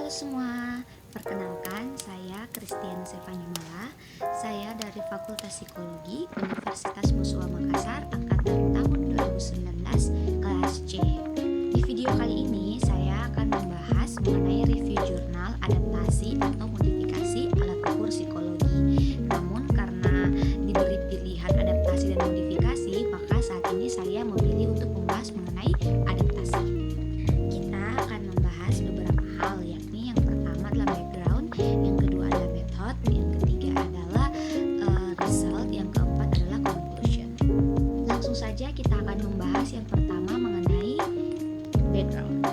Halo semua, perkenalkan saya Christian Sevanyumala. Saya dari Fakultas Psikologi Universitas Musua Makassar angkatan tahun 2019 kelas C. Di video kali ini saya akan membahas mengenai review jurnal adaptasi atau modifikasi alat ukur psikologi. Namun karena diberi pilihan adaptasi dan modifikasi, maka saat ini saya memilih untuk membahas mengenai adaptasi. Kita akan membahas beberapa hal, yakni yang pertama adalah background, yang kedua adalah method, yang ketiga adalah result, yang keempat adalah conclusion. Langsung saja kita akan membahas yang pertama mengenai background.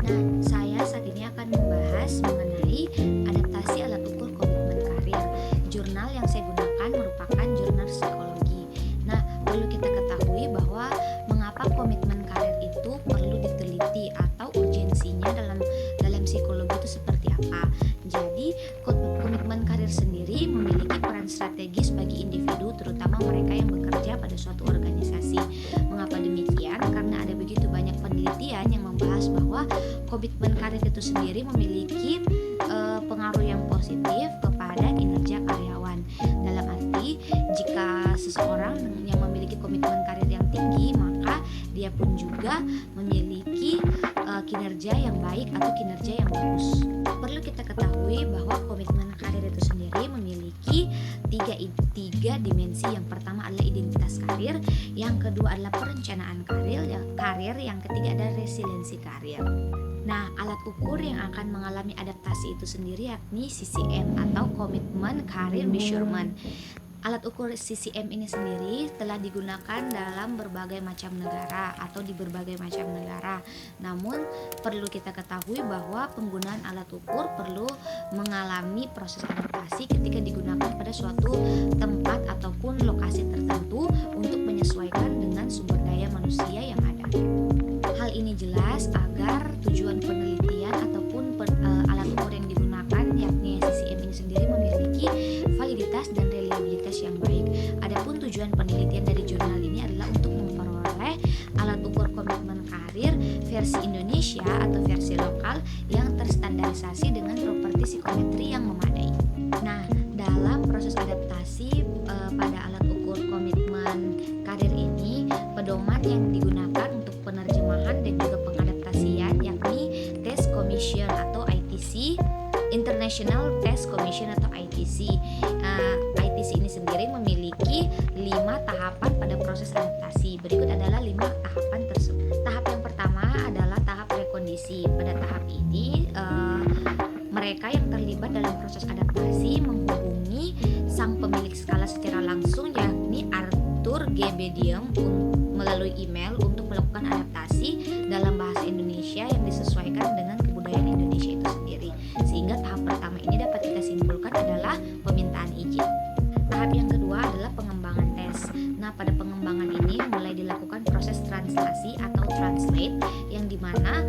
Nah, saya saat ini akan membahas mengenai adaptasi alat ukur komitmen karir. Jurnal yang saya gunakan merupakan jurnal psikologi. Nah, perlu kita ketahui bahwa mengapa komitmen karir itu perlu diteliti atau urgensinya dalam psikologi itu seperti apa. Jadi, komitmen karir sendiri memiliki peran strategis bagi individu, terutama mereka yang bekerja pada suatu organisasi. Mengapa demikian? Karena ada begitu banyak penelitian yang membahas bahwa komitmen karir itu sendiri memiliki pengaruh yang positif kepada kinerja karyawan. Dalam arti, jika seseorang yang memiliki komitmen karir yang tinggi, maka dia pun juga memiliki kinerja yang baik atau kinerja yang bagus. Perlu kita ketahui bahwa komitmen karir itu sendiri memiliki tiga dimensi. Yang pertama adalah identitas karir, yang kedua adalah perencanaan karir, yang ketiga adalah resiliensi karir. Nah, alat ukur yang akan mengalami adaptasi itu sendiri yakni CCM atau Commitment Career Measurement. Alat ukur CCM ini sendiri telah digunakan dalam berbagai macam negara atau di berbagai macam negara. Namun perlu kita ketahui bahwa penggunaan alat ukur perlu mengalami proses adaptasi ketika digunakan pada suatu tempat ataupun lokasi tertentu untuk menyesuaikan dengan sumber daya manusia yang ada. Hal ini jelas agar tujuan penelitian ataupun alat ukur yang digunakan yakni CCM ini sendiri memiliki validitas dan reliabilitas yang baik. Adapun tujuan penelitian dari jurnal ini adalah untuk memperoleh alat ukur komitmen karir versi Indonesia atau versi lokal yang terstandarisasi dengan properti psikometri yang memadai. Nah, dalam proses adaptasi pada alat ukur komitmen karir ini, pedoman yang digunakan untuk penerjemahan dan juga pengadaptasian yakni Test Commission atau ITC, International Test Commission atau ITC. ITC ini sendiri memiliki 5 tahapan pada proses adaptasi. Berikut adalah 5 tahapan tersebut. Tahap yang pertama adalah tahap rekondisi. Pada tahap ini mereka yang terlibat dalam proses adaptasi menghubungi sang pemilik skala secara langsung yakni Arthur G. Bedium melalui email untuk melakukan adaptasi dalam bahasa Indonesia yang disesuaikan dengan kebudayaan Indonesia itu sendiri. Sehingga tahap pertama ini dapat kita simpulkan adalah pemintaan izin. Tahap yang kedua adalah pengembangan tes. Nah, pada pengembangan ini mulai dilakukan proses translasi atau translate yang dimana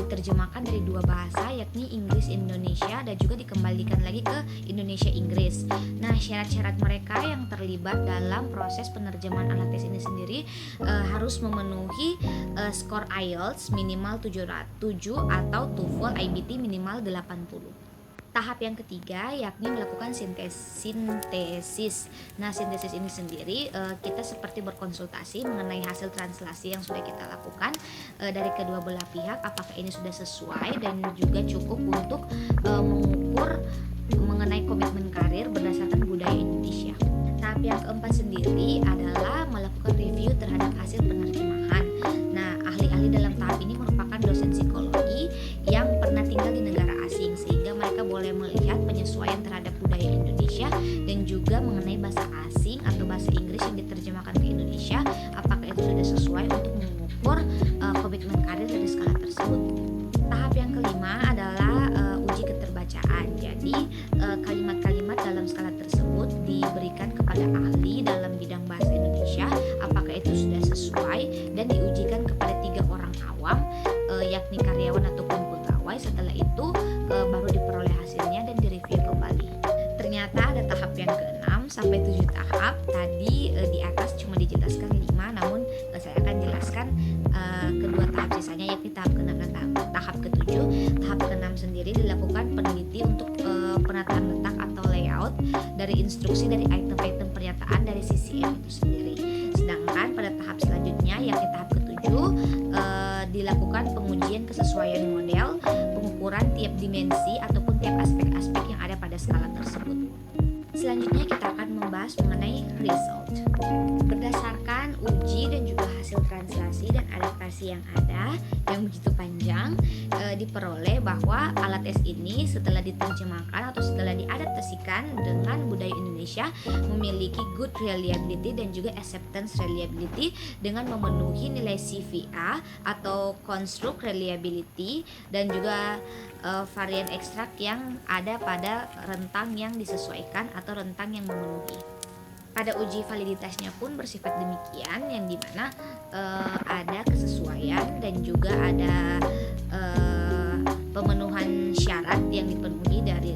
diterjemahkan dari dua bahasa yakni Inggris Indonesia dan juga dikembalikan lagi ke Indonesia Inggris. Nah, syarat-syarat mereka yang terlibat dalam proses penerjemahan alat tes ini sendiri harus memenuhi skor IELTS minimal 7 atau TOEFL IBT minimal 80. Tahap yang ketiga yakni melakukan sintesis. Nah, sintesis ini sendiri kita seperti berkonsultasi mengenai hasil translasi yang sudah kita lakukan dari kedua belah pihak, apakah ini sudah sesuai dan juga cukup untuk mengukur mengenai komitmen karir berdasarkan budaya Indonesia. Tahap yang keempat sendiri adalah melakukan review terhadap hasil penerjemahan. Nah, ahli-ahli dalam tahap ini merupakan dosen psikologi yang pernah tinggal di negara asing, sehingga mereka boleh melihat penyesuaian terhadap budaya Indonesia dan juga mengenai bahasa asing atau bahasa Inggris yang diterjemahkan ke Indonesia, apakah itu sudah sesuai untuk mengukur komitmen karir dari skala tersebut. Tahap yang kelima adalah uji keterbacaan. Jadi kalimat-kalimat dalam skala tersebut diberikan kepada ahli dalam bidang bahasa Indonesia, apakah itu sudah sesuai dan diujikan kepada 3 orang awam yakni karyawan ataupun pegawai. Setelah itu baru diperoleh hasilnya dan direview kembali. Ternyata ada tahap yang ke-6 sampai 7 tahap. Tadi di atas cuma dijelaskan 5, namun saya akan jelaskan kedua tahap sisanya yakni tahap ke-6 dan tahap ke-7. Tahap tahap ke-6 sendiri dilakukan peneliti untuk penataan letak atau layout dari instruksi dari item-item pernyataan dari CCM itu sendiri. Sedangkan pada tahap selanjutnya yakni tahap ke-7 dilakukan pengujian kesesuaian model, pengukuran tiap dimensi ataupun tiap aspek-aspek yang ada pada skala tersebut. Selanjutnya kita akan membahas mengenai result. Berdasarkan uji dan juga hasil translasi dan adaptasi yang ada yang begitu panjang, diperoleh bahwa alat tes ini setelah diterjemahkan atau setelah diadaptasikan dengan budaya Indonesia memiliki good reliability dan juga acceptance reliability dengan memenuhi nilai CVA atau construct reliability dan juga varian ekstrak yang ada pada rentang yang disesuaikan atau rentang yang memenuhi. Pada uji validitasnya pun bersifat demikian, yang dimana ada kesesuaian dan juga ada pemenuhan syarat yang dipenuhi dari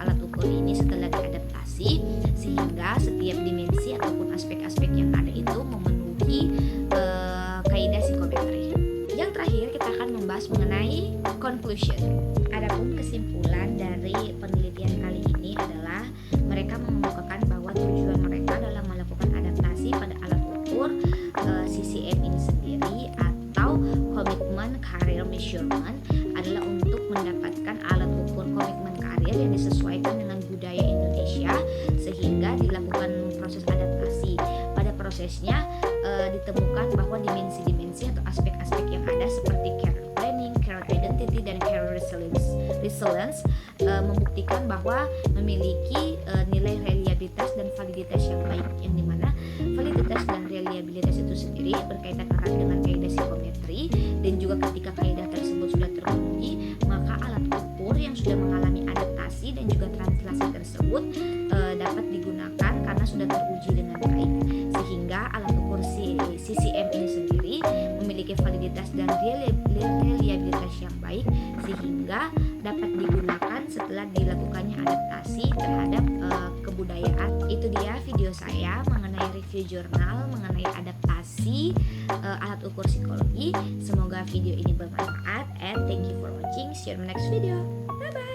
alat ukur ini setelah diadaptasi, sehingga setiap dimensi ataupun aspek-aspek yang ada itu memenuhi kaidah psikometri. Yang terakhir kita akan membahas mengenai conclusion. Adapun kesimpulan dari penelitian kali ini adalah mereka mengemukakan bahwa tujuan mereka dalam melakukan adaptasi pada alat ukur CCM ini sendiri atau Commitment Career Measurement adalah untuk mendapatkan alat ukur komitmen karir yang disesuaikan dengan budaya Indonesia sehingga dilakukan proses adaptasi. Pada prosesnya ditemukan bahwa dimensi-dimensi atau aspek-aspek yang ada seperti career planning, career identity, dan career resilience membuktikan bahwa memiliki nilai reliabilitas dan validitas yang baik, yang dimana validitas dan reliabilitas itu sendiri berkaitan erat dengan kaidah psikometri, dan juga ketika kaidah tersebut sudah terpenuhi maka alat ukur yang sudah mengalami adaptasi dan juga translasi tersebut dapat digunakan karena sudah teruji dengan baik, sehingga alat ukur CCM ini sendiri memiliki validitas dan reliabilitas yang baik sehingga dapat digunakan setelah dilakukannya adaptasi terhadap kebudayaan. Itu dia video saya mengenai review jurnal mengenai adaptasi alat ukur psikologi. Semoga video ini bermanfaat and thank you for watching. See you in the next video. Bye bye.